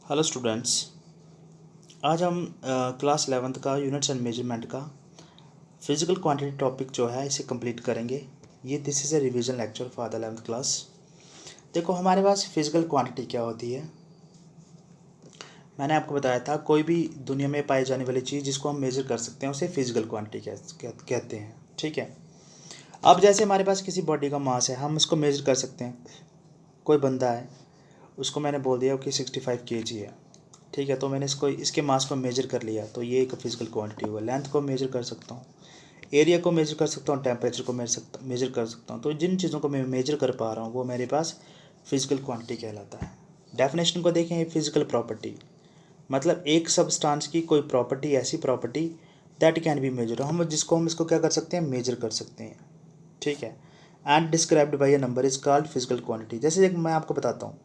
Hello students. आज हम class 11th का यूनिट्स एंड मेजरमेंट का फिजिकल क्वांटिटी टॉपिक जो है इसे कंप्लीट करेंगे। ये this is a revision lecture for the 11th class. देखो हमारे पास फिजिकल क्वांटिटी क्या होती है। मैंने आपको बताया था कोई भी दुनिया में पाई जाने वाली चीज़ जिसको हम मेजर कर सकते हैं उसे फिजिकल क्वांटिटी कहते हैं। ठीक है। अब जैसे हमारे पास किसी बॉडी का मास है, हम उसको मेजर कर सकते हैं। कोई बंदा है, उसको मैंने बोल दिया कि 65 kg है। ठीक है, तो मैंने इसके मास को मेजर कर लिया, तो ये एक फिजिकल क्वांटिटी हुआ। लेंथ को मेजर कर सकता हूँ, एरिया को मेजर कर सकता हूँ, टेम्परेचर को मेजर कर सकता हूँ। तो जिन चीज़ों को मैं मेजर कर पा रहा हूँ वो मेरे पास फिजिकल क्वांटिटी कहलाता है। डेफिनेशन को देखें, फिजिकल प्रॉपर्टी मतलब एक सब्सटेंस की कोई प्रॉपर्टी, ऐसी property that can be measure, हम इसको क्या कर सकते हैं, मेजर कर सकते हैं। ठीक है। And described by a number is called physical quantity. जैसे एक मैं आपको बताता हूँ,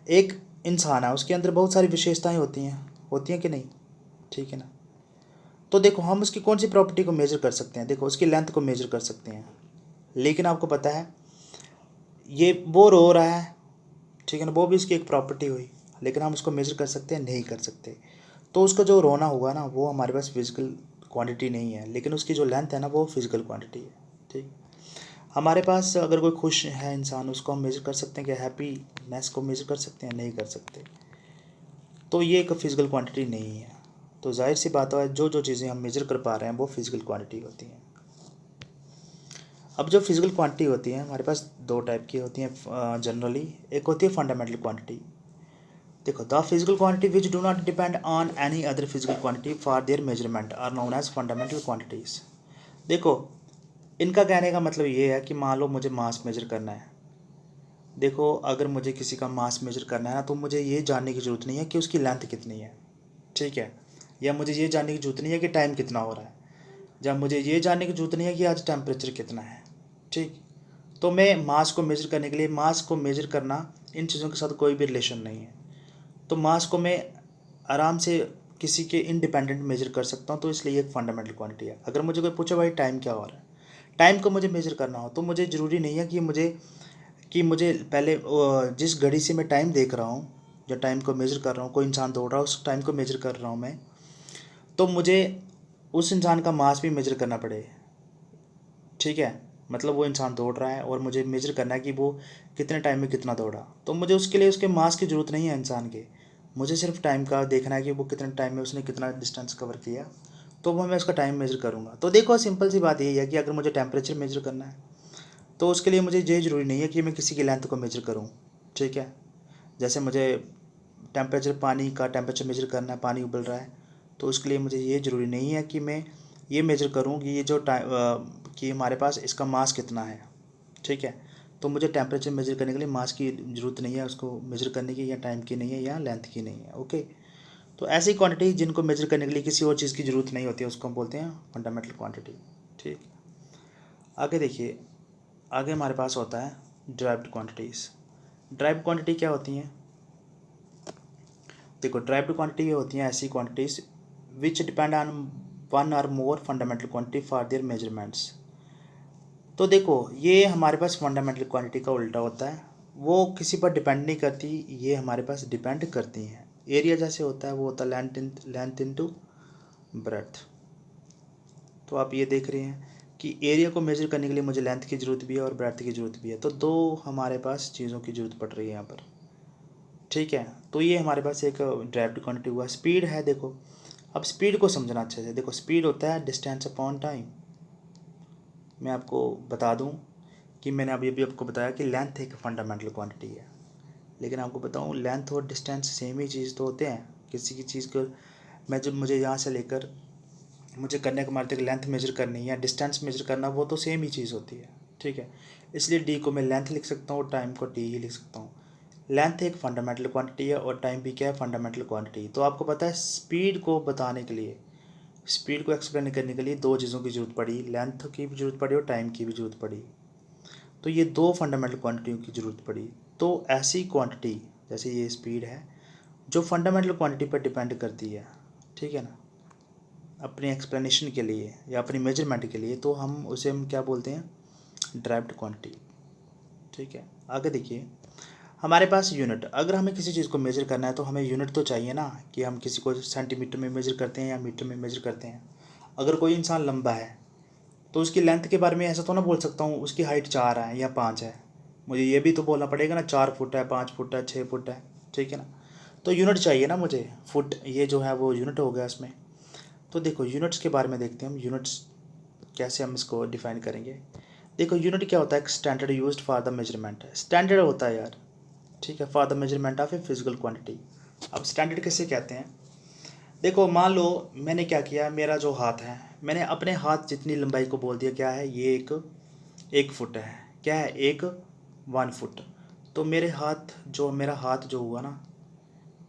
एक इंसान है, उसके अंदर बहुत सारी विशेषताएं होती हैं कि नहीं। ठीक है ना। तो देखो हम उसकी कौन सी प्रॉपर्टी को मेजर कर सकते हैं, देखो उसकी लेंथ को मेजर कर सकते हैं। लेकिन आपको पता है ये वो रो रहा है, ठीक है ना, वो भी उसकी एक प्रॉपर्टी हुई, लेकिन हम उसको मेजर कर सकते हैं, नहीं कर सकते। तो उसका जो रोना होगा ना वो हमारे पास फिजिकल क्वांटिटी नहीं है, लेकिन उसकी जो लेंथ है ना वो फिजिकल क्वांटिटी है। ठीक। हमारे पास अगर कोई खुश है इंसान, उसको हम मेजर कर सकते हैं कि हैप्पीनेस को मेजर कर सकते हैं, नहीं कर सकते। तो ये एक फिजिकल क्वांटिटी नहीं है। तो जाहिर सी बात है जो जो चीज़ें हम मेजर कर पा रहे हैं वो फिजिकल क्वांटिटी होती हैं। अब जो फिजिकल क्वांटिटी होती है हमारे पास दो टाइप की होती हैं जनरली। एक होती है फंडामेंटल क्वांटिटी। देखो the physical quantity which do not depend on any other physical quantity for their measurement are known as fundamental quantities. देखो इनका कहने का मतलब ये है कि मान लो मुझे मास मेजर करना है। देखो अगर मुझे किसी का मास मेजर करना है ना, तो मुझे ये जानने की ज़रूरत नहीं है कि उसकी लेंथ कितनी है। ठीक है। या मुझे ये जानने की ज़रूरत नहीं है कि टाइम कितना हो रहा है। या मुझे ये जानने की ज़रूरत नहीं है कि आज टेम्परेचर कितना है। ठीक। तो मैं मास को मेजर करने के लिए, मास को मेजर करना इन चीज़ों के साथ कोई भी रिलेशन नहीं है। तो मास को मैं आराम से किसी के इंडिपेंडेंट मेजर कर सकता हूँ, तो इसलिए एक फंडामेंटल क्वांटिटी है। अगर मुझे कोई पूछे भाई टाइम क्या हो रहा है, टाइम को मुझे मेजर करना हो, तो मुझे ज़रूरी नहीं है कि मुझे पहले जिस घड़ी से मैं टाइम देख रहा हूँ या टाइम को मेजर कर रहा हूँ, कोई इंसान दौड़ रहा है उस टाइम को मेजर कर रहा हूँ मैं, तो मुझे उस इंसान का मास भी मेजर करना पड़े। ठीक है। मतलब वो इंसान दौड़ रहा है और मुझे मेजर करना है कि वो कितने टाइम में कितना दौड़ा, तो मुझे उसके लिए उसके मास की ज़रूरत नहीं है इंसान के। मुझे सिर्फ टाइम का देखना है कि वो कितने टाइम में उसने कितना डिस्टेंस कवर किया, तो वो मैं उसका टाइम मेजर करूँगा। तो देखो सिंपल सी बात यही है कि अगर मुझे टेम्परेचर मेजर करना है तो उसके लिए मुझे ये ज़रूरी नहीं है कि मैं किसी की लेंथ को मेजर करूँ। ठीक है। जैसे मुझे टेम्परेचर, पानी का टेम्परेचर मेजर करना है, पानी उबल रहा है, तो उसके लिए मुझे ये ज़रूरी नहीं है कि मैं ये मेजर करूँ कि ये जो कि हमारे पास इसका मास कितना है। ठीक है। तो मुझे टेम्परेचर मेजर करने के लिए मास की ज़रूरत नहीं है, उसको मेजर करने की, या टाइम की नहीं है, या लेंथ की नहीं है। ओके। तो ऐसी क्वांटिटी जिनको मेजर करने के लिए किसी और चीज़ की ज़रूरत नहीं होती है उसको हम बोलते हैं फंडामेंटल क्वांटिटी। ठीक। आगे देखिए, आगे हमारे पास होता है ड्राइव्ड क्वांटिटीज़। ड्राइव्ड क्वांटिटी क्या होती हैं, देखो ड्राइव्ड क्वांटिटी ये होती हैं ऐसी quantities which depend on one और more fundamental quantity for their measurements. तो देखो ये हमारे पास फंडामेंटल क्वांटिटी का उल्टा होता है, वो किसी पर डिपेंड नहीं करती, ये हमारे पास डिपेंड करती हैं। एरिया जैसे होता है वो होता है लेंथ इनटू ब्रेड्थ। तो आप ये देख रहे हैं कि एरिया को मेजर करने के लिए मुझे लेंथ की ज़रूरत भी है और ब्रेड्थ की ज़रूरत भी है, तो दो हमारे पास चीज़ों की ज़रूरत पड़ रही है यहाँ पर। ठीक है। तो ये हमारे पास एक ड्राइव्ड क्वांटिटी हुआ। स्पीड है, देखो अब स्पीड को समझना अच्छे से। देखो स्पीड होता है डिस्टेंस अपॉन टाइम। मैं आपको बता दूं कि मैंने अभी अभी आपको बताया कि लेंथ एक फंडामेंटल क्वांटिटी है, लेकिन आपको बताऊं लेंथ और डिस्टेंस सेम ही चीज़ तो होते हैं। किसी की चीज़ को मैं जब मुझे यहाँ से लेकर मुझे कन्याकुमारी तक लेंथ मेजर करनी है या डिस्टेंस मेजर करना, वो तो सेम ही चीज़ होती है। ठीक है। इसलिए डी को मैं लेंथ लिख सकता हूँ और टाइम को टी ही लिख सकता हूँ। लेंथ एक फंडामेंटल क्वांटिटी है और टाइम भी क्या है, फंडामेंटल क्वांटिटी। तो आपको पता है स्पीड को बताने के लिए, स्पीड को एक्सप्लेन करने के लिए दो चीज़ों की ज़रूरत पड़ी, लेंथ की भी ज़रूरत पड़ी और टाइम की भी ज़रूरत पड़ी। तो ये दो फंडामेंटल क्वांटिटियों की ज़रूरत पड़ी। तो ऐसी क्वांटिटी जैसे ये स्पीड है जो फंडामेंटल क्वांटिटी पर डिपेंड करती है, ठीक है ना, अपनी एक्सप्लेनेशन के लिए या अपनी मेजरमेंट के लिए, तो हम क्या बोलते हैं, ड्राइव्ड क्वांटिटी। ठीक है। आगे देखिए, हमारे पास यूनिट, अगर हमें किसी चीज़ को मेजर करना है तो हमें यूनिट तो चाहिए ना, कि हम किसी को सेंटीमीटर में मेजर करते हैं या मीटर में मेजर करते हैं। अगर कोई इंसान लंबा है तो उसकी लेंथ के बारे में ऐसा तो ना बोल सकता हूँ उसकी हाइट 4 है या 5 है, मुझे ये भी तो बोलना पड़ेगा ना 4 फुट है, 5 फुट है, 6 फुट है, ठीक है ना। तो यूनिट चाहिए ना मुझे, फुट ये जो है वो यूनिट हो गया इसमें। तो देखो यूनिट्स के बारे में देखते हैं हम, यूनिट्स कैसे हम इसको डिफाइन करेंगे। देखो यूनिट क्या होता है, एक standard used for the measurement, standard होता है यार, ठीक है, for the measurement of a physical quantity. अब स्टैंडर्ड किसे कहते हैं, देखो मान लो मैंने क्या किया, मेरा जो हाथ है, मैंने अपने हाथ जितनी लंबाई को बोल दिया क्या है, ये एक फुट है, क्या है, एक 1 फुट। तो मेरे हाथ जो मेरा हाथ जो हुआ ना,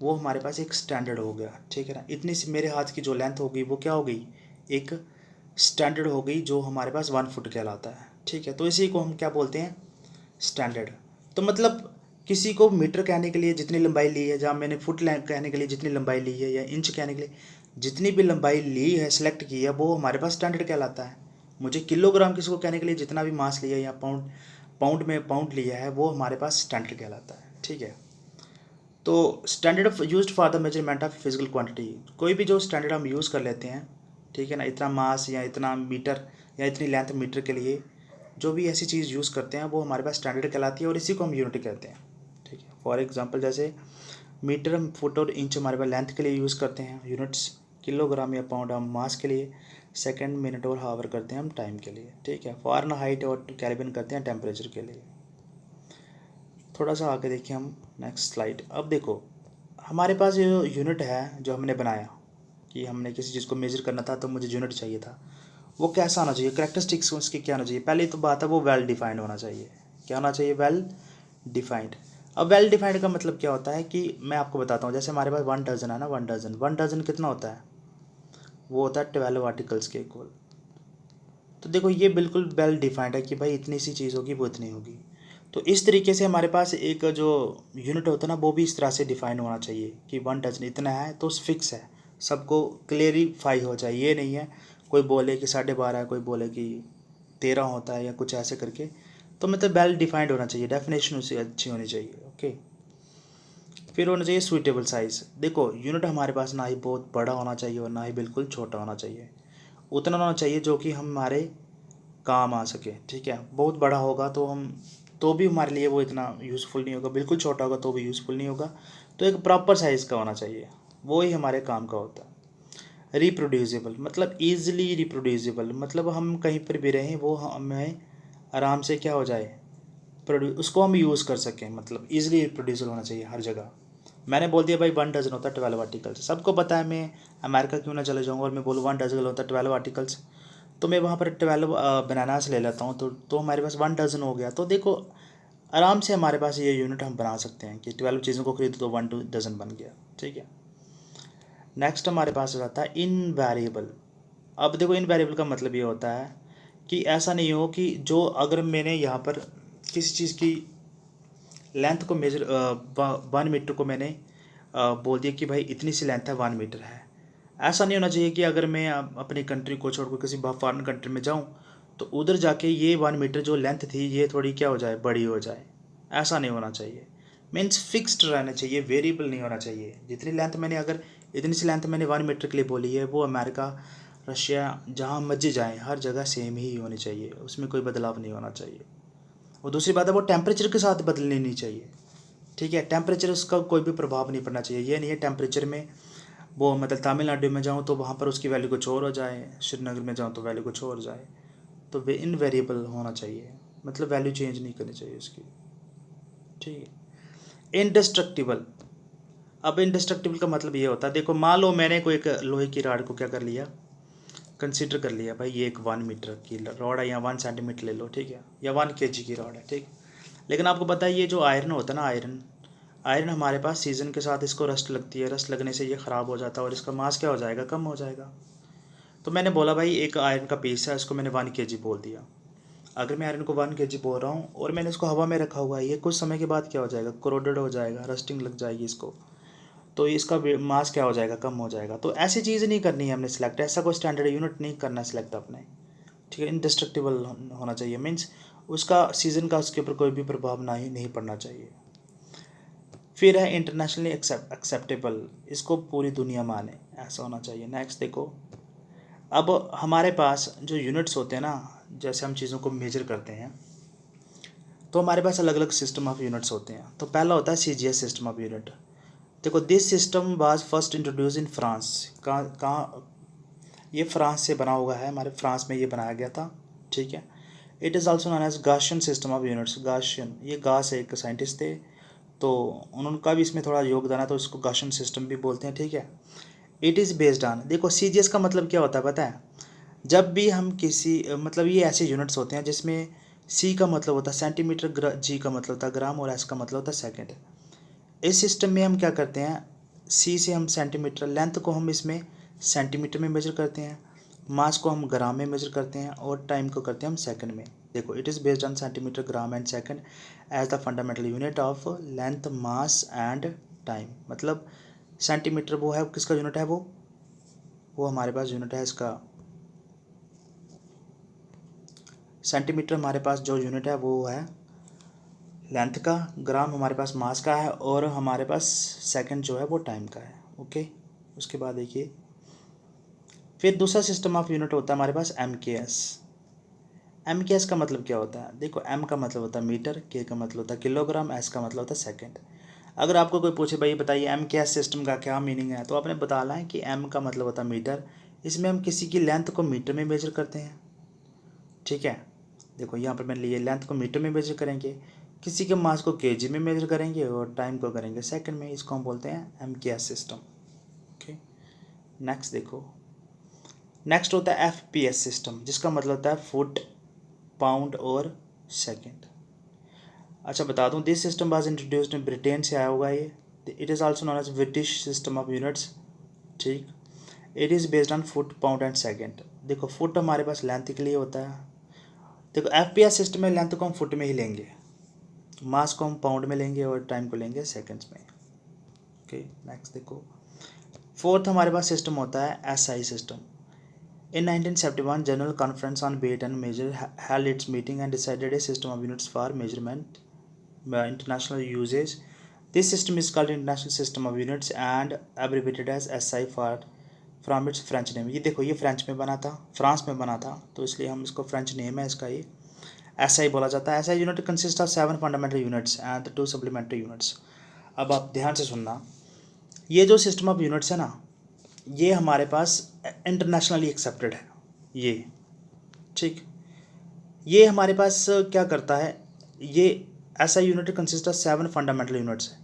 वो हमारे पास एक स्टैंडर्ड हो गया, ठीक है ना। इतनी सी मेरे हाथ की जो लेंथ हो गई वो क्या हो गई, एक स्टैंडर्ड हो गई, जो हमारे पास 1 फुट कहलाता है, ठीक है। तो इसी को हम क्या बोलते हैं, स्टैंडर्ड। तो मतलब किसी को मीटर कहने के लिए जितनी लंबाई ली है, जहाँ मैंने फुट कहने के लिए जितनी लंबाई ली है, या इंच कहने के लिए जितनी भी लंबाई ली है, सेलेक्ट की है, वो हमारे पास स्टैंडर्ड कहलाता है। मुझे किलोग्राम किसी को कहने के लिए जितना भी मास लिया या पाउंड पाउंड में पाउंड लिया है, वो हमारे पास स्टैंडर्ड कहलाता है, ठीक है। तो standard used for the measurement of physical quantity, कोई भी जो स्टैंडर्ड हम यूज़ कर लेते हैं, ठीक है ना, इतना मास या इतना मीटर या इतनी लेंथ मीटर के लिए जो भी ऐसी चीज़ यूज़ करते हैं वो हमारे पास स्टैंडर्ड कहलाती है, और इसी को हम यूनिट कहते हैं, ठीक है। फॉर एग्जांपल जैसे मीटर हम फुट और इंच हमारे पास लेंथ के लिए यूज़ करते हैं यूनिट्स, किलोग्राम या पाउंड हम मास के लिए, सेकंड मिनट और हावर करते हैं हम टाइम के लिए, ठीक है। फ़ारेनहाइट और केल्विन करते हैं टेम्परेचर के लिए। थोड़ा सा आगे देखिए हम, नेक्स्ट स्लाइड। अब देखो हमारे पास जो यूनिट है जो हमने बनाया, कि हमने किसी चीज़ को मेजर करना था तो मुझे यूनिट चाहिए था, वो कैसा होना चाहिए, करेक्टरिस्टिक्स उसकी क्या होना चाहिए। पहली तो बात है वो वेल डिफाइंड होना चाहिए, क्या होना चाहिए, वेल डिफाइंड। अब वेल डिफाइंड का मतलब क्या होता है कि मैं आपको बताता हूँ, जैसे हमारे पास 1 डजन है ना, 1 डजन कितना होता है, वो होता है 12 आर्टिकल्स के इक्वल। तो देखो ये बिल्कुल वेल डिफाइंड है कि भाई इतनी सी चीज़ होगी वो इतनी होगी। तो इस तरीके से हमारे पास एक जो यूनिट होता है ना, वो भी इस तरह से डिफाइन होना चाहिए कि 1 डजन इतना है, तो फिक्स है, सबको क्लेरिफाई हो जाए। ये नहीं है कोई बोले कि 12.5 है, कोई बोले कि 13 होता है, या कुछ ऐसे करके। तो मतलब वेल डिफाइंड होना चाहिए, डेफिनेशन उससे अच्छी होनी चाहिए, ओके। फिर होना चाहिए सूटेबल साइज़। देखो यूनिट हमारे पास ना ही बहुत बड़ा होना चाहिए और ना ही बिल्कुल छोटा होना चाहिए, उतना होना चाहिए जो कि हमारे काम आ सके, ठीक है। बहुत बड़ा होगा तो हम तो भी हमारे लिए वो इतना यूज़फुल नहीं होगा, बिल्कुल छोटा होगा तो भी यूज़फुल नहीं होगा। तो एक प्रॉपर साइज़ का होना चाहिए, वो ही हमारे काम का होता है। रिप्रोड्यूसिबल मतलब ईजिली रिप्रोड्यूसिबल, मतलब हम कहीं पर भी रहें वो हमें आराम से क्या हो जाए, उसको हम यूज़ कर सकें, मतलब ईजिली रिप्रोड्यूसिबल होना चाहिए हर जगह। मैंने बोल दिया भाई 1 डजन होता है 12 आर्टिकल्स, सबको पता है, मैं अमेरिका क्यों ना चले जाऊँगा और मैं बोलूँ 1 डजन होता है 12 आर्टिकल्स, तो मैं वहाँ पर 12 बनानास ले लेता हूँ, तो हमारे पास 1 डजन हो गया। तो देखो आराम से हमारे पास ये यूनिट हम बना सकते हैं कि 12 चीज़ों को खरीदो तो 1 डजन बन गया, ठीक है। नेक्स्ट हमारे पास आता है इनवेरिएबल। अब देखो इनवेरिएबल का मतलब ये होता है कि ऐसा नहीं हो कि जो अगर मैंने यहाँ पर किसी चीज़ की लेंथ को मेजर 1 मीटर को मैंने बोल दिया कि भाई इतनी सी लेंथ है, 1 मीटर है। ऐसा नहीं होना चाहिए कि अगर मैं अपनी कंट्री को छोड़कर किसी फॉरेन कंट्री में जाऊं तो उधर जाके ये 1 मीटर जो लेंथ थी ये थोड़ी क्या हो जाए, बड़ी हो जाए। ऐसा नहीं होना चाहिए, मीन्स फिक्स्ड रहना चाहिए, वेरिएबल नहीं होना चाहिए। जितनी लेंथ मैंने अगर इतनी सी लेंथ मैंने 1 मीटर के लिए बोली है, वो अमेरिका, रशिया, जहाँ मर्जी जाएँ हर जगह सेम ही होनी चाहिए, उसमें कोई बदलाव नहीं होना चाहिए। और दूसरी बात है वो टेम्परेचर के साथ बदलनी नहीं चाहिए, ठीक है। टेम्परेचर उसका कोई भी प्रभाव नहीं पड़ना चाहिए। ये नहीं है टेम्परेचर में वो मतलब तमिलनाडु में जाऊँ तो वहाँ पर उसकी वैल्यू कुछ और हो जाए, श्रीनगर में जाऊँ तो वैल्यू कुछ और हो जाए। तो वे इनवेरिएबल होना चाहिए, मतलब वैल्यू चेंज नहीं करनी चाहिए उसकी, ठीक है। इंडेस्ट्रक्टिबल, अब इंडेस्ट्रक्टिबल का मतलब ये होता है, देखो मान लो मैंने कोई एक लोहे की राड को क्या कर लिया, कंसिडर कर लिया भाई ये एक 1 मीटर की रॉड है, या 1 सेंटीमीटर ले लो, ठीक है, या 1 kg की रॉड है, ठीक। लेकिन आपको पता है ये जो आयरन होता है ना, आयरन आयरन हमारे पास सीज़न के साथ इसको रस्ट लगती है, रस्ट लगने से ये ख़राब हो जाता है और इसका मास क्या हो जाएगा, कम हो जाएगा। तो मैंने बोला भाई एक आयरन का पीस है, इसको मैंने 1 kg बोल दिया। अगर मैं आयरन को 1 kg बोल रहा हूँ और मैंने इसको हवा में रखा हुआ है, ये कुछ समय के बाद क्या हो जाएगा, कोरोडेड हो जाएगा, रस्टिंग लग जाएगी इसको, तो इसका मास क्या हो जाएगा, कम हो जाएगा। तो ऐसी चीज़ नहीं करनी है हमने सिलेक्ट, ऐसा कोई स्टैंडर्ड यूनिट नहीं करना सिलेक्ट अपने, ठीक है। इंडेस्ट्रक्टिबल होना चाहिए, मीन्स उसका सीज़न का उसके ऊपर कोई भी प्रभाव नहीं पड़ना चाहिए। फिर है इंटरनेशनली एक्सेप्टेबल, इसको पूरी दुनिया माने, ऐसा होना चाहिए। नेक्स्ट देखो, अब हमारे पास जो यूनिट्स होते हैं ना, जैसे हम चीज़ों को मेजर करते हैं तो हमारे पास अलग अलग सिस्टम ऑफ यूनिट्स होते हैं। तो पहला होता है CGS सिस्टम ऑफ यूनिट। देखो, this system was first introduce in France. कहाँ ये फ्रांस से बना हुआ है, हमारे फ्रांस में ये बनाया गया था, ठीक है। It is also known as Gaussian system of units. Gaussian, ये गास एक साइंटिस्ट थे, तो उनका भी इसमें थोड़ा योगदान है, तो इसको गाशियन सिस्टम भी बोलते हैं, ठीक है। इट इज़ बेस्ड ऑन, देखो CGS का मतलब क्या होता है पता है, जब भी हम किसी मतलब ये ऐसे यूनिट्स होते हैं जिसमें C का मतलब होता है सेंटीमीटर, G का मतलब होता है ग्राम और S का मतलब होता है सेकंड। इस सिस्टम में हम क्या करते हैं, C से हम सेंटीमीटर, लेंथ को हम इसमें सेंटीमीटर में मेजर करते हैं, मास को हम ग्राम में मेजर करते हैं और टाइम को करते हैं हम सेकंड में। देखो, it is based on centimetre, gram and second as the fundamental unit of length, mass and time. मतलब सेंटीमीटर वो है, किसका यूनिट है, वो हमारे पास यूनिट है इसका, सेंटीमीटर हमारे पास जो यूनिट है वो है लेंथ का, ग्राम हमारे पास मास का है और हमारे पास सेकंड जो है वो टाइम का है, ओके। उसके बाद देखिए, फिर दूसरा सिस्टम ऑफ यूनिट होता है हमारे पास MKS। MKS का मतलब क्या होता है, देखो, M का मतलब होता है मीटर, K का मतलब होता है किलोग्राम, S का मतलब होता है सेकंड। अगर आपको कोई पूछे भाई बताइए MKS सिस्टम का क्या मीनिंग है, तो आपने बताना है कि M का मतलब होता है मीटर, इसमें हम किसी की लेंथ को मीटर में मेजर करते हैं, ठीक है। देखो, यहाँ पर मैंने लिए लेंथ को मीटर में मेजर करेंगे, किसी के मास को केजी में मेजर करेंगे और टाइम को करेंगे सेकंड में। इसको हम बोलते हैं MKS सिस्टम, ओके। नेक्स्ट देखो, नेक्स्ट होता है FPS सिस्टम, जिसका मतलब होता है फुट, पाउंड और सेकंड। अच्छा बता दूं, this system was introduced in Britain से आया होगा ये। It is also known as British system of units, ठीक। It is based on foot, pound and second. देखो, फुट हमारे पास लेंथ के लिए होता है, देखो FPS सिस्टम में लेंथ को हम फुट में ही लेंगे, मास को हम पाउंड में लेंगे और टाइम को लेंगे सेकंड्स में, ओके। नेक्स्ट देखो, फोर्थ हमारे पास सिस्टम होता है SI system. In 1971 general conference on weight and measure held its meeting and decided a system of units for measurement by international usage. This system is called International System of Units and abbreviated as SI for from its French name. ये देखो, ये French में बना था, France में बना था, तो इसलिए हम इसको फ्रेंच नेम है इसका, ये SI बोला जाता है। SI unit consist of 7 fundamental units and 2 supplementary units. अब आप ध्यान से सुनना, ये जो सिस्टम ऑफ यूनिट्स है ना, ये हमारे पास इंटरनेशनली एक्सेप्टेड है ये, ठीक। ये हमारे पास क्या करता है, ये SI unit consist of 7 fundamental units है।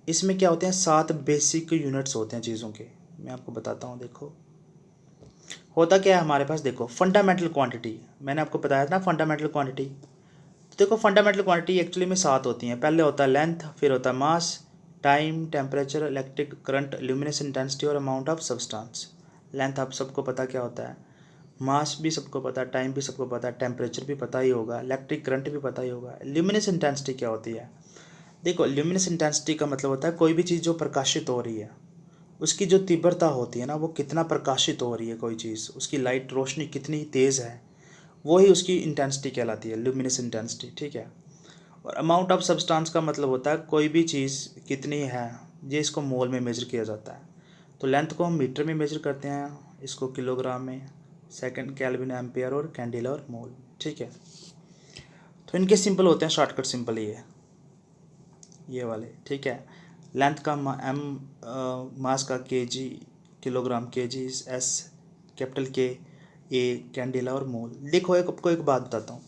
इसमें क्या होते हैं, 7 बेसिक यूनिट्स होते हैं चीज़ों के, मैं आपको बताता हूँ। देखो, होता क्या है हमारे पास, देखो, फंडामेंटल क्वांटिटी, मैंने आपको बताया था ना फंडामेंटल क्वांटिटी। तो देखो, फंडामेंटल क्वांटिटी एक्चुअली में 7 होती हैं। पहले होता है लेंथ, फिर होता है mass, time, temperature, electric current, luminous intensity और अमाउंट ऑफ सब्सटेंस। लेंथ आप सबको पता क्या होता है, मास भी सबको पता है, टाइम भी सबको पता है, टेम्परेचर भी पता ही होगा, इलेक्ट्रिक करंट भी पता ही होगा। ल्यूमिनेस इंटेंसिटी क्या होती है, देखो, ल्यूमिनेस इंटेंसिटी का मतलब होता है कोई भी चीज़ जो प्रकाशित हो रही है उसकी जो तीव्रता होती है ना, वो कितना प्रकाशित हो रही है कोई चीज़, उसकी लाइट रोशनी कितनी तेज़ है, वो ही उसकी इंटेंसिटी कहलाती है, ल्यूमिनेस इंटेंसिटी, ठीक है। और अमाउंट ऑफ सब्सटेंस का मतलब होता है कोई भी चीज़ कितनी है, ये इसको मोल में मेजर किया जाता है। तो लेंथ को हम मीटर में मेजर करते हैं, इसको किलोग्राम में, सेकंड केल्विन, एम्पियर और कैंडिला और मोल, ठीक है। तो इनके सिंपल होते हैं, शॉर्टकट सिंपल ये वाले, ठीक है। लेंथ का M, मास का kg, kilogram, kg, S, capital K, A, candela और मोल। देखो, आपको एक बात बताता हूँ,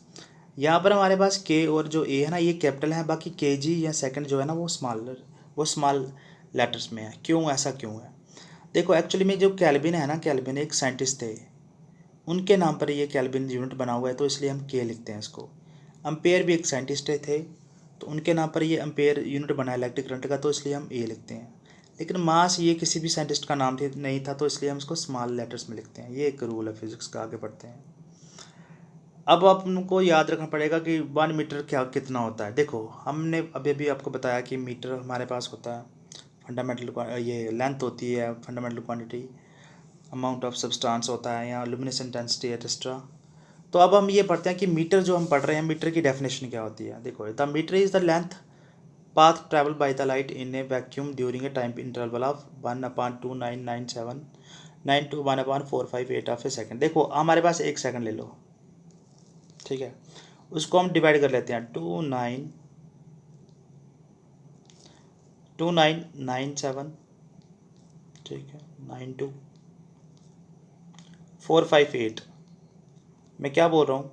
यहाँ पर हमारे पास K और जो A है ना, ये कैपिटल है, बाकी kg या सेकंड जो है ना, वो स्मॉल लेटर्स में है। क्यों, ऐसा क्यों है, देखो, एक्चुअली में जो केल्विन है ना, केल्विन एक साइंटिस्ट थे, उनके नाम पर ये केल्विन यूनिट बना हुआ है, तो इसलिए हम K लिखते हैं इसको। एम्पेयर भी एक साइंटिस्ट थे, तो उनके नाम पर ये एम्पेयर यूनिट बना है इलेक्ट्रिक करंट का, तो इसलिए हम A लिखते हैं। लेकिन मास ये किसी भी साइंटिस्ट का नाम नहीं था, तो इसलिए हम इसको स्मॉल लेटर्स में लिखते हैं। ये एक रूल है फिजिक्स का, आगे बढ़ते हैं। अब आपको याद रखना पड़ेगा कि 1 मीटर क्या कितना होता है। देखो, हमने अभी अभी आपको बताया कि मीटर हमारे पास होता है फंडामेंटल, ये लेंथ होती है fundamental quantity, amount of substance होता है, या ल्यूमिनेस इंटेंसिटी एक्सेट्रा। तो अब हम ये पढ़ते हैं कि मीटर जो हम पढ़ रहे हैं, मीटर की डेफिनेशन क्या होती है। देखो, the metre is the length path traveled by the light in a vacuum during a time interval of 1/2997 9 to 1/458 of A second. देखो हमारे पास एक सेकंड ले लो, ठीक है, उसको हम डिवाइड कर लेते हैं 2997, ठीक है, 92458। मैं क्या बोल रहा हूँ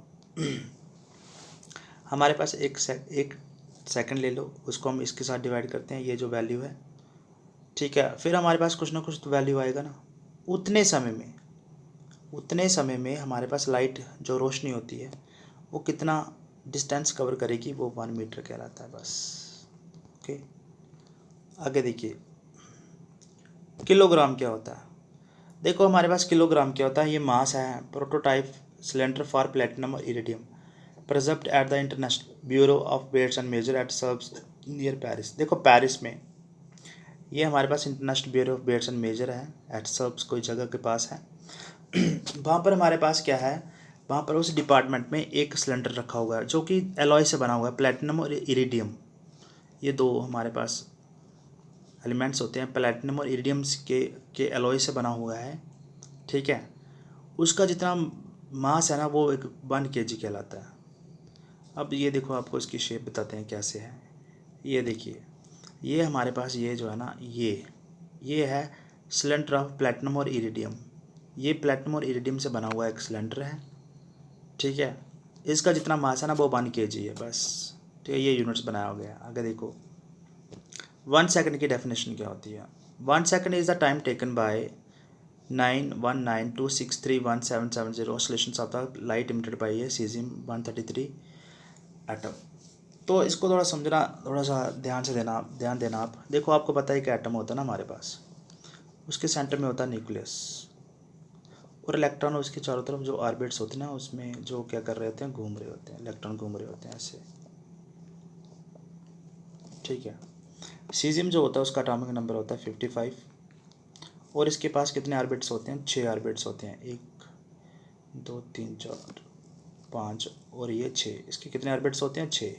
हमारे पास एक सेकंड ले लो, उसको हम इसके साथ डिवाइड करते हैं, ये जो वैल्यू है, ठीक है, फिर हमारे पास कुछ ना कुछ तो वैल्यू आएगा ना। उतने समय में हमारे पास लाइट जो रोशनी होती है वो कितना डिस्टेंस कवर करेगी, वो 1 मीटर कहलाता है बस। ओके, आगे देखिए किलोग्राम क्या होता है। देखो हमारे पास किलोग्राम क्या होता है, ये मास है, प्रोटोटाइप सिलेंडर फॉर प्लेटिनम और iridium preserved at the international bureau of weights and measure at Sevres near Paris. देखो पेरिस में ये हमारे पास international bureau of weights and measure है, एट सर्व्स कोई जगह के पास है वहाँ पर हमारे पास क्या है, वहाँ पर उस डिपार्टमेंट में एक सिलेंडर रखा हुआ है जो कि एलॉय से बना हुआ है, प्लेटिनम और इरिडियम, ये दो हमारे पास एलिमेंट्स होते हैं, प्लेटिनम और इरिडियम के एलॉय से बना हुआ है, ठीक है। उसका जितना मास है ना वो 1 kg कहलाता है। अब ये देखो आपको इसकी शेप बताते हैं कैसे है। ये देखिए, ये हमारे पास ये जो है ना, ये है सिलेंडर ऑफ प्लेटिनम और इरिडियम। ये प्लेटिनम और इरिडियम से बना हुआ एक सिलेंडर है, ठीक है। इसका जितना मास है ना वो 1 kg है बस, ठीक है। ये यूनिट्स बनाया हो गया। आगे देखो 1 सेकंड की डेफिनेशन क्या होती है। 1 second is the time taken by 919263177 oscillations of the light emitted by a caesium 133 atom. तो इसको थोड़ा समझना, थोड़ा सा ध्यान देना आप। देखो आपको पता है कि एटम होता है ना हमारे पास, उसके सेंटर में होता है न्यूक्लियस, और इलेक्ट्रॉन उसके चारों तरफ जो ऑर्बिट्स होते हैं ना, उसमें जो क्या कर रहे होते हैं, घूम रहे होते हैं, इलेक्ट्रॉन घूम रहे होते हैं ऐसे, ठीक है। सीजियम जो होता है उसका एटॉमिक नंबर होता है 55, और इसके पास कितने ऑर्बिट्स होते हैं, 6 ऑर्बिट्स होते हैं, 1 2 3 4 5 और ये 6, इसके कितने ऑर्बिट्स होते हैं, 6।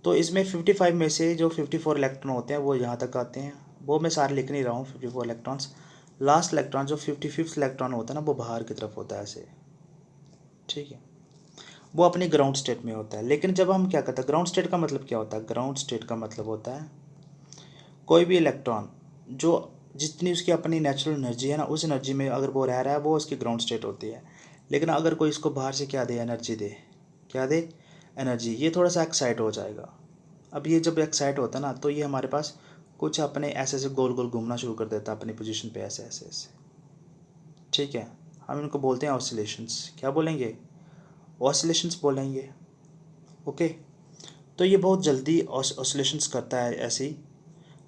तो इसमें 55 में से जो 54 इलेक्ट्रॉन होते हैं वो यहाँ तक आते हैं, वो मैं सारे लिख नहीं रहा हूँ 54 इलेक्ट्रॉन्स। लास्ट इलेक्ट्रॉन जो 55th इलेक्ट्रॉन होता है ना वो बाहर की तरफ होता है ऐसे, ठीक है, वो अपनी ग्राउंड स्टेट में होता है। लेकिन जब हम क्या करते हैं, ग्राउंड स्टेट का मतलब क्या होता है, ग्राउंड स्टेट का मतलब होता है कोई भी इलेक्ट्रॉन जो जितनी उसकी अपनी नेचुरल एनर्जी है ना, उस एनर्जी में अगर वो रह रहा है वो उसकी ग्राउंड स्टेट होती है। लेकिन अगर कोई इसको बाहर से क्या दे, एनर्जी दे, क्या दे, एनर्जी, ये थोड़ा सा एक्साइट हो जाएगा। अब ये जब एक्साइट होता है ना तो ये हमारे पास कुछ अपने ऐसे ऐसे गोल गोल घूमना शुरू कर देता है अपनी पोजीशन पे, ऐसे ऐसे ऐसे, ठीक है। हम इनको बोलते हैं ऑसिलेशंस। क्या बोलेंगे, ऑसिलेशंस बोलेंगे, ओके। तो ये बहुत जल्दी ऑसिलेशंस करता है ऐसे ही।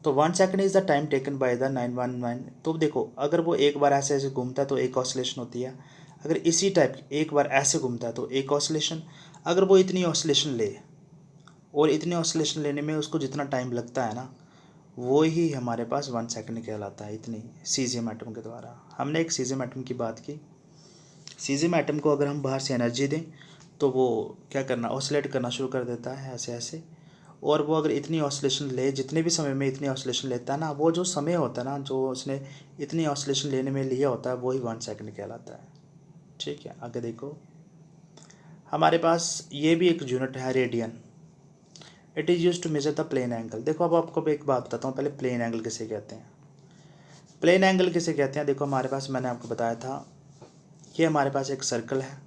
तो 1 second is the time taken by the 919। तो देखो अगर वो एक बार ऐसे ऐसे घूमता है तो एक ऑसिलेशन होती है, अगर इसी टाइप एक बार ऐसे घूमता है तो एक ऑसिलेशन। अगर वो इतनी ऑसिलेशन ले, और इतने ऑसिलेशन लेने में उसको जितना टाइम लगता है ना, वो ही हमारे पास 1 सेकंड कहलाता है, इतनी सीजियम एटम के द्वारा। हमने एक सीजियम एटम की बात की। सीजियम एटम को अगर हम बाहर से एनर्जी दें तो वो क्या करना, ऑसिलेट करना शुरू कर देता है ऐसे ऐसे। और वो अगर इतनी ऑसिलेशन ले, जितने भी समय में इतनी ऑसिलेशन लेता है ना, वो जो समय होता है ना जो उसने इतनी ऑसिलेशन लेने में लिया होता है, वही 1 सेकंड कहलाता है, ठीक है। आगे देखो हमारे पास ये भी एक यूनिट है, radian. It is use to measure the plane angle. देखो अब आपको एक बात बताता हूँ, पहले प्लेन एंगल किसे कहते हैं। प्लेन एंगल किसे कहते हैं, देखो हमारे पास मैंने आपको बताया था, ये हमारे पास एक सर्कल है,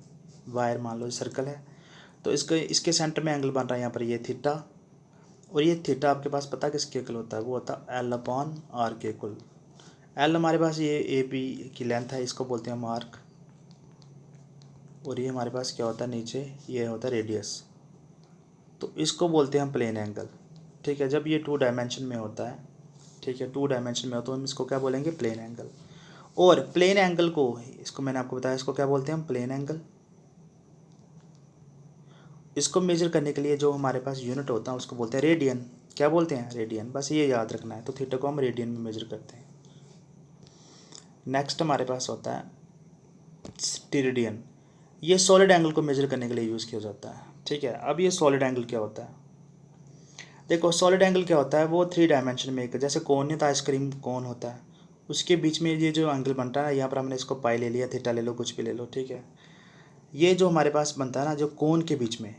वायर मान लो सर्कल है, तो इसके सेंटर में एंगल बन रहा है यहाँ पर, ये थीटा, और ये थीटा आपके पास पता किसके इक्वल होता है, वो होता है L/R के इक्वल। एल हमारे पास ये ए बी की लेंथ है, इसको बोलते हैं मार्क, और ये हमारे पास क्या होता है नीचे, ये होता है रेडियस, तो इसको बोलते हैं हम प्लेन एंगल, ठीक है। जब ये 2 डायमेंशन में होता है, ठीक है, 2 डायमेंशन में होता है तो हम इसको क्या बोलेंगे, प्लेन एंगल। और प्लेन एंगल को, इसको मैंने आपको बताया, इसको क्या बोलते हैं हम, प्लेन एंगल। इसको मेजर करने के लिए जो हमारे पास यूनिट होता है उसको बोलते हैं रेडियन। क्या बोलते हैं, रेडियन, बस ये याद रखना है। तो थीटा को हम रेडियन में मेजर करते हैं। नेक्स्ट हमारे पास होता है स्टीरेडियन। ये सॉलिड एंगल को मेजर करने के लिए यूज़ किया जाता है, ठीक है। अब ये सॉलिड एंगल क्या होता है, देखो सॉलिड एंगल क्या होता है, वो 3 डायमेंशन में एक, जैसे कोन नहीं होता, आइसक्रीम कोन होता है, उसके बीच में ये जो एंगल बनता है ना, यहाँ पर हमने इसको पाई ले लिया, थीटा ले लो, कुछ भी ले लो, ठीक है। ये जो हमारे पास बनता है ना, जो कोन के बीच में,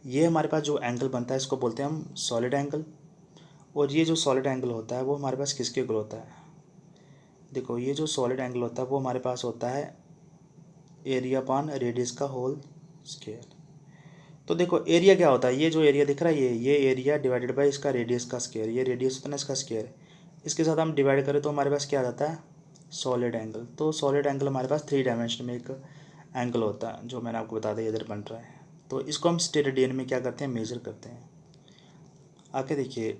ये हमारे पास जो एंगल बनता है इसको बोलते हैं हम सॉलिड एंगल। और ये जो सॉलिड एंगल होता है वो हमारे पास किसके इक्वल होता है, देखो ये जो सॉलिड एंगल होता है वो हमारे पास होता है एरिया पान रेडियस का होल स्क्वायर। तो देखो एरिया क्या होता है, ये जो एरिया दिख रहा है, ये एरिया डिवाइडेड बाय इसका रेडियस का स्क्वायर, ये रेडियस होता है ना इसका स्क्वायर, इसके साथ हम डिवाइड करें तो हमारे पास क्या आ जाता है, सॉलिड एंगल। तो सॉलिड एंगल हमारे पास 3 डायमेंशन में एक एंगल होता है, जो मैंने आपको बता दिया इधर बन रहा है। तो इसको हम स्टेरेडियन में क्या करते हैं, मेजर करते हैं। आके देखिए,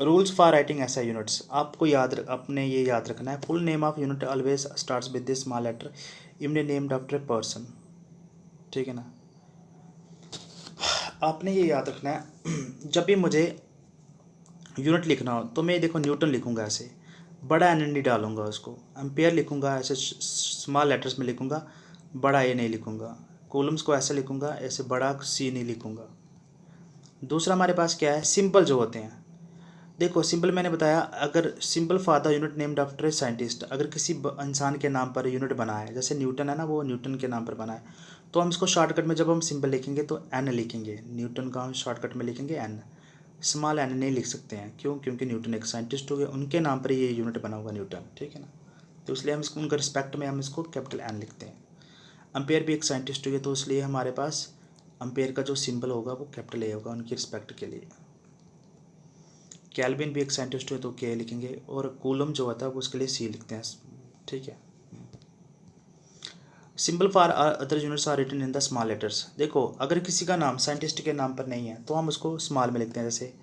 rules for writing SI units, आपको अपने ये याद रखना है, full name of unit always starts with this small letter even named after a person, ठीक है ना। आपने ये याद रखना है जब भी मुझे यूनिट लिखना हो तो मैं देखो न्यूटन लिखूंगा, ऐसे बड़ा एन नहीं डालूंगा, उसको एम्पेयर लिखूंगा, ऐसे स्मॉल लेटर्स में लिखूंगा, बड़ा ए नहीं लिखूंगा, कूलम्स को ऐसे लिखूंगा, ऐसे बड़ा सी नहीं लिखूंगा। दूसरा हमारे पास क्या है, सिंपल जो होते हैं, देखो सिंपल मैंने बताया, अगर simple for the unit named after a scientist, अगर किसी इंसान के नाम पर यूनिट बना है, जैसे न्यूटन है ना, वो न्यूटन के नाम पर बना है, तो हम इसको शॉर्टकट में जब हम सिंपल लिखेंगे तो एन लिखेंगे, न्यूटन का हम शॉर्टकट में लिखेंगे एन, स्मॉल एन नहीं लिख सकते हैं, क्यों, क्योंकि न्यूटन एक साइंटिस्ट हो गए, उनके नाम पर ये यूनिट बना हुआ न्यूटन, ठीक है ना। तो इसलिए हम इसको उनका रिस्पेक्ट में हम इसको कैपिटल एन लिखते हैं। अम्पेयर भी एक साइंटिस्ट हो गए, तो इसलिए हमारे पास अम्पेयर का जो सिंबल होगा वो कैपिटल ए होगा उनकी रिस्पेक्ट के लिए। कैल्विन भी एक साइंटिस्ट हुए तो के लिखेंगे, और कूलम जो होता है वो उसके लिए सी लिखते हैं, ठीक है। Symbol for other units are written in the small letters, देखो अगर किसी का नाम साइंटिस्ट के नाम पर नहीं है तो हम उसको स्मॉल में लिखते हैं, जैसे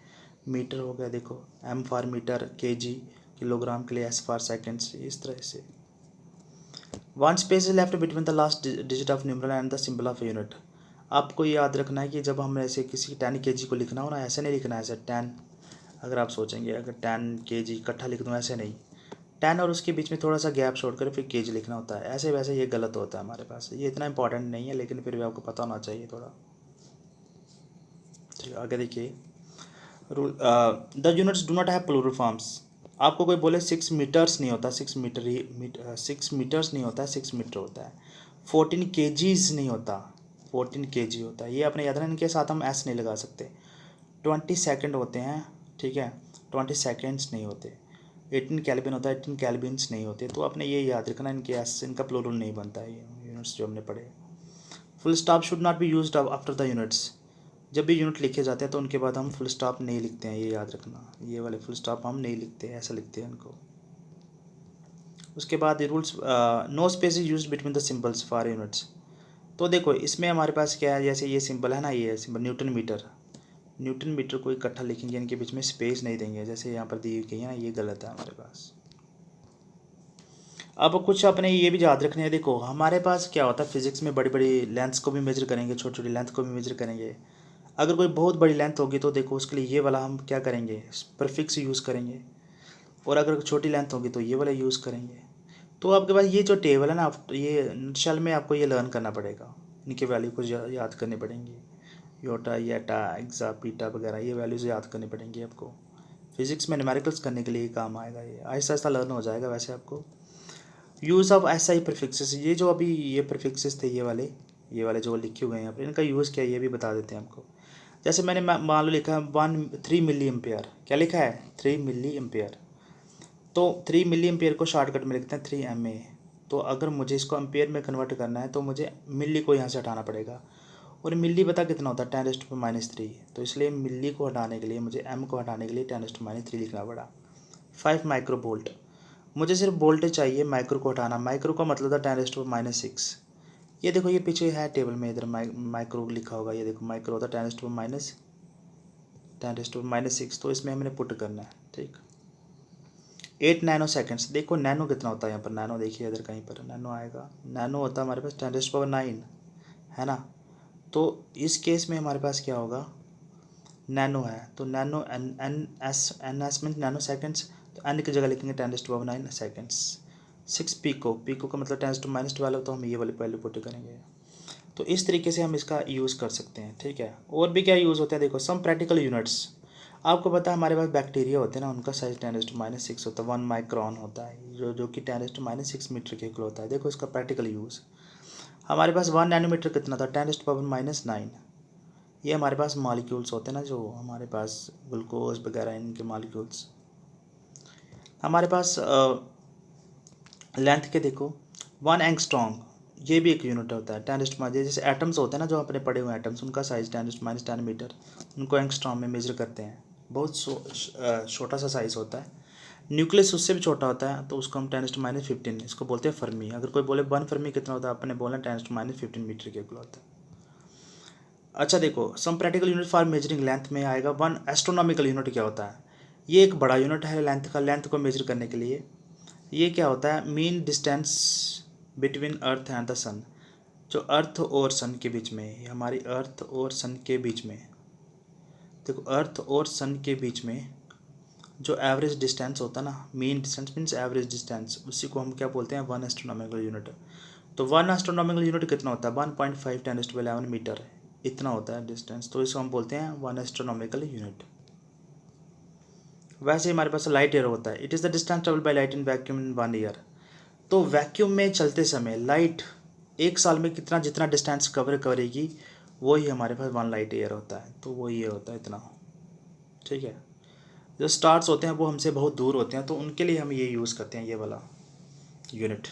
मीटर हो गया, देखो एम फॉर मीटर, के जी किलोग्राम के लिए, एस फॉर सेकेंड्स, इस तरह से। One space is left between the last digit of numeral and the symbol of unit, आपको ये याद रखना है कि जब हम ऐसे किसी 10 kg को लिखना हो ना, ऐसे नहीं लिखना है, ऐसे 10, अगर आप सोचेंगे अगर 10 kg इकट्ठा लिख दूँ, ऐसे नहीं, 10 और उसके बीच में थोड़ा सा गैप छोड़कर फिर kg लिखना होता है, ऐसे वैसे ये गलत होता है हमारे पास, ये इतना इंपॉर्टेंट नहीं है लेकिन फिर भी आपको पता होना चाहिए थोड़ा, ठीक है। आगे देखिए, rule the units do not have plural forms, आपको कोई बोले 6 मीटर्स नहीं होता, 6 मीटर ही 6 मीटर्स नहीं होता है, 6 मीटर होता है। 14 kgs नहीं होता, 14 kg होता है, ये अपने याद रखना, इनके साथ हम एस नहीं लगा सकते। 20 सेकंड होते हैं, ठीक है, 20 सेकेंड्स नहीं होते। 18 केल्विन होता है, 18 केल्विन्स नहीं होते, तो आपने ये याद रखना, इनके एस इनका प्लूरल नहीं बनता है, ये यूनिट्स जो हमने पढ़े। Full stop should not be used after the units, जब भी यूनिट लिखे जाते हैं तो उनके बाद हम फुल स्टॉप नहीं लिखते हैं, ये याद रखना, ये वाले फुल स्टॉप हम नहीं लिखते हैं, ऐसा लिखते हैं इनको। उसके बाद rules, no space is used between the symbols for units, तो देखो इसमें हमारे पास क्या है, जैसे ये सिंबल है ना, ये symbol newton metre, newton metre को इकट्ठा लिखेंगे, इनके बीच में स्पेस नहीं देंगे, जैसे यहाँ पर दी गई है ना, ये गलत है हमारे पास। अब कुछ अपने ये भी याद रखने हैं, देखो हमारे पास क्या होता है, फिजिक्स में बड़ी बड़ी लेंथ्स को भी मेजर करेंगे, छोटी छोटी लेंथ को भी मेजर करेंगे। अगर कोई बहुत बड़ी लेंथ होगी तो देखो उसके लिए ये वाला हम क्या करेंगे, प्रीफिक्स यूज़ करेंगे, और अगर छोटी लेंथ होगी तो ये वाला यूज़ करेंगे। तो आपके पास ये जो टेबल है ना, ये शल में आपको ये लर्न करना पड़ेगा, इनके वैल्यू को याद करनी पड़ेंगी, योटा येटा एक्सा पीटा वगैरह, ये वैल्यूज़ याद करनी पड़ेंगी आपको। फिजिक्स में न्यूमेरिकल्स करने के लिए काम आएगा, ये आहिस्ता आहिस्ता लर्न हो जाएगा वैसे आपको। यूज़ ऑफ ऐसा ही प्रीफिक्सेस, ये जो अभी ये प्रीफिक्सेस थे, ये वाले जो लिखे हुए हैं यहाँ पर, इनका यूज़ क्या है ये भी बता देते हैं आपको। जैसे मैंने मान लो लिखा है 3 मिली एम्पेयर, क्या लिखा है 3 मिली एम्पेयर, तो 3 मिली एम्पेयर को शॉर्टकट में लिखते हैं 3 MA। तो अगर मुझे इसको एम्पेयर में कन्वर्ट करना है तो मुझे मिली को यहाँ से हटाना पड़ेगा, और मिली पता कितना होता है 10⁻³ तो इसलिए मिली को हटाने के लिए मुझे एम को हटाने के लिए 10⁻³ लिखना पड़ा। 5 माइक्रो वोल्ट, मुझे सिर्फ वोल्टेज चाहिए, माइक्रो को हटाना, माइक्रो का मतलब था 10⁻⁶। ये देखो ये पीछे है टेबल में, इधर माइक्रो लिखा होगा, ये देखो माइक्रो होता है 10⁻⁶, तो इसमें हमने पुट करना है, ठीक। 8 नैनो सेकेंड्स, देखो नैनो कितना होता है यहाँ पर, नैनो देखिए इधर कहीं पर नैनो आएगा, नैनो होता है हमारे पास 10⁻⁹ है ना। तो इस केस में हमारे पास क्या होगा, नैनो है तो nano N S mean nanoseconds, तो एन की जगह लिखेंगे 10⁻⁹ सेकेंड्स। 6 पीको, पीको का मतलब 10⁻12, तो हम ये वाली वैल्यू पुट करेंगे। तो इस तरीके से हम इसका यूज़ कर सकते हैं, ठीक है। और भी क्या यूज़ होता है, देखो सम प्रैक्टिकल यूनिट्स, आपको पता है हमारे पास बैक्टीरिया होते हैं ना, उनका साइज 10⁻⁻⁶ होता है, 1 माइक्रॉन होता है, जो कि 10⁻⁻⁶ मीटर के इक्वल होता है। देखो इसका प्रैक्टिकल यूज़, हमारे पास 1 नैनोमीटर कितना था, 10⁻⁹ ये हमारे पास मॉलिक्यूल्स होते हैं ना, जो हमारे पास ग्लूकोज वगैरह इनके मॉलिक्यूल्स। हमारे पास लेंथ के देखो 1 एंगस्ट्रॉम, ये भी एक यूनिट होता है। 10⁻, जैसे एटम्स होते हैं ना, जो अपने पड़े हुए एटम्स, उनका साइज़ 10⁻⁻10 मीटर, उनको एंगस्ट्रॉम में मेजर करते हैं। बहुत छोटा सा साइज़ होता है। न्यूक्लियस उससे भी छोटा होता है, तो उसको हम 10⁻15, इसको बोलते हैं फर्मी। अगर कोई बोले 1 फर्मी कितना होता है, अपने बोलना 10⁻15 मीटर के इक्वल होता है। अच्छा देखो, some practical unit for measuring length में आएगा 1 एस्ट्रोनॉमिकल यूनिट। क्या होता है, ये एक बड़ा यूनिट है लेंथ का, लेंथ को मेजर करने के लिए। ये क्या होता है, mean distance between earth and the sun, जो अर्थ और सन के बीच में है, हमारी अर्थ और सन के बीच में। देखो अर्थ और सन के बीच में जो एवरेज डिस्टेंस होता है ना, mean distance means average distance, उसी को हम क्या बोलते हैं, 1 एस्ट्रोनॉमिकल यूनिट। तो 1 एस्ट्रोनॉमिकल यूनिट कितना होता है, 1.5 × 10⁻11 मीटर, इतना होता है डिस्टेंस, तो इसको हम बोलते हैं 1 एस्ट्रोनॉमिकल यूनिट। वैसे ही हमारे पास लाइट ईयर होता है, it is the distance travel by light in vacuum in 1 year. तो वैक्यूम में चलते समय लाइट एक साल में कितना जितना डिस्टेंस कवर करेगी, वही हमारे पास 1 लाइट ईयर होता है। तो वो ये होता है इतना, ठीक है। जो स्टार्स होते हैं वो हमसे बहुत दूर होते हैं, तो उनके लिए हम ये यूज़ करते हैं, ये वाला यूनिट,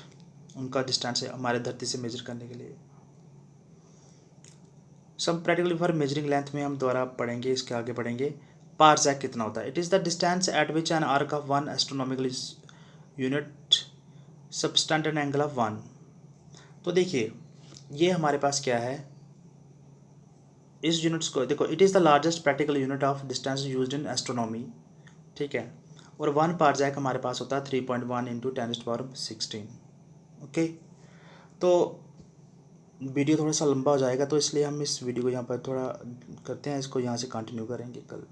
उनका डिस्टेंस है हमारे धरती से मेजर करने के लिए। Some practical for measuring length में हम दोबारा पढ़ेंगे, इसके आगे पढ़ेंगे। पारसैक कितना होता है, it is the distance eight which an arc of 1 astronomical unit subtend an angle of 1। तो देखिए ये हमारे पास क्या है, इस यूनिट्स को देखो, it is the largest practical unit of distance used in astronomy, ठीक है। और 1 पारसैक हमारे पास होता है 3.1 × 10⁻16। ओके, तो वीडियो थोड़ा सा लंबा हो जाएगा, तो इसलिए हम इस वीडियो को यहाँ पर थोड़ा करते हैं, इसको यहाँ से कंटिन्यू करेंगे कल।